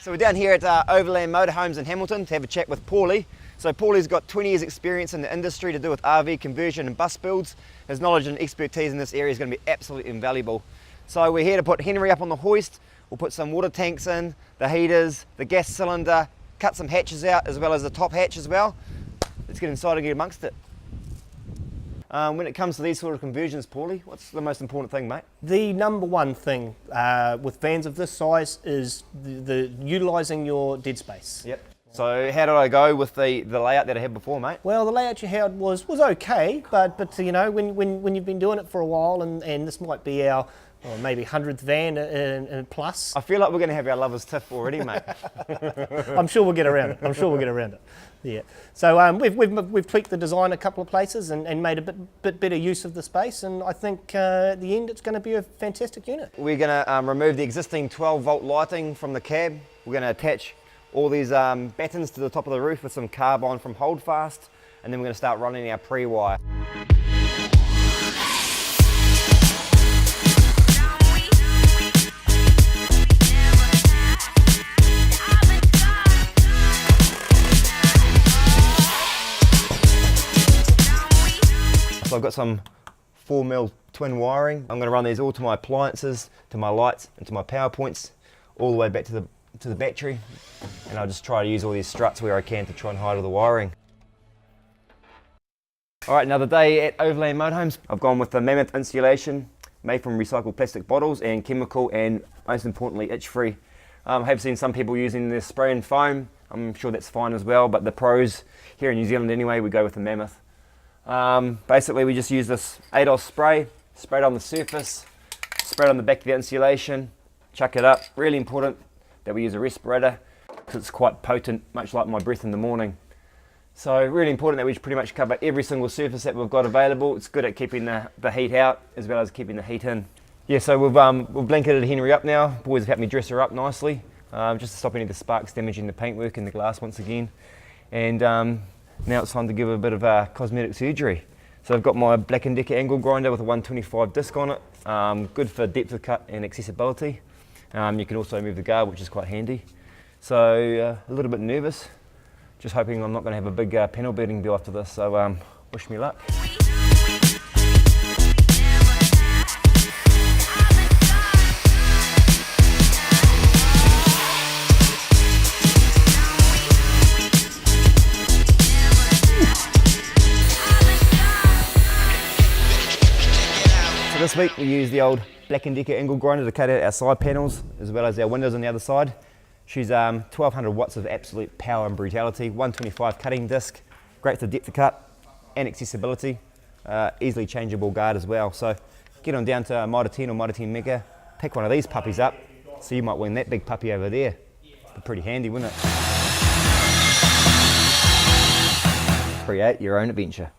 So we're down here at Overland Motor Homes in Hamilton to have a chat with Paulie. So Paulie's got 20 years experience in the industry to do with RV conversion and bus builds. His knowledge and expertise in this area is going to be absolutely invaluable. So we're here to put Henry up on the hoist. We'll put some water tanks in, the heaters, the gas cylinder, cut some hatches out as well as the top hatch as well. Let's get inside and get amongst it. When it comes to these sort of conversions, Paulie, what's the most important thing, mate? The number one thing with vans of this size is the utilising your dead space. Yep. So how did I go with the layout that I had before, mate? Well, the layout you had was okay, but you know, when you've been doing it for a while, and this might be our maybe 100th van and plus. I feel like we're going to have our lovers tiff already, mate. I'm sure we'll get around it. Yeah. So we've tweaked the design a couple of places and made a bit better use of the space, and I think at the end it's going to be a fantastic unit. We're going to remove the existing 12-volt lighting from the cab. We're going to attach all these battens to the top of the roof with some carbon from Holdfast, and then we're going to start running our pre-wire. So I've got some 4mm twin wiring. I'm going to run these all to my appliances, to my lights and to my power points, all the way back to the battery, and I'll just try to use all these struts where I can to try and hide all the wiring. Alright, another day at Overland Motorhomes. I've gone with the Mammoth insulation made from recycled plastic bottles and chemical and most importantly itch-free. I have seen some people using this spray and foam. I'm sure that's fine as well, but the pros here in New Zealand anyway, we go with the Mammoth. Basically we just use this ADOS spray, spray it on the surface, spray it on the back of the insulation, chuck it up. Really important that we use a respirator because it's quite potent, much like my breath in the morning. So really important that we pretty much cover every single surface that we've got available. It's good at keeping the heat out as well as keeping the heat in. Yeah, so we've blanketed Henry up now. Boys have helped me dress her up nicely, just to stop any of the sparks damaging the paintwork and the glass once again. And now it's time to give her a bit of cosmetic surgery. So I've got my Black & Decker angle grinder with a 125 disc on it, good for depth of cut and accessibility. You can also move the guard, which is quite handy. So a little bit nervous, just hoping I'm not going to have a big panel beating bill after this, so wish me luck. This week we used the old Black & Decker angle grinder to cut out our side panels as well as our windows on the other side. She's 1200 watts of absolute power and brutality, 125 cutting disc, great for depth of cut and accessibility, easily changeable guard as well. So get on down to Mitre 10 or Mitre 10 Mega, pick one of these puppies up, so you might win that big puppy over there. Be pretty handy, wouldn't it? Create your own adventure.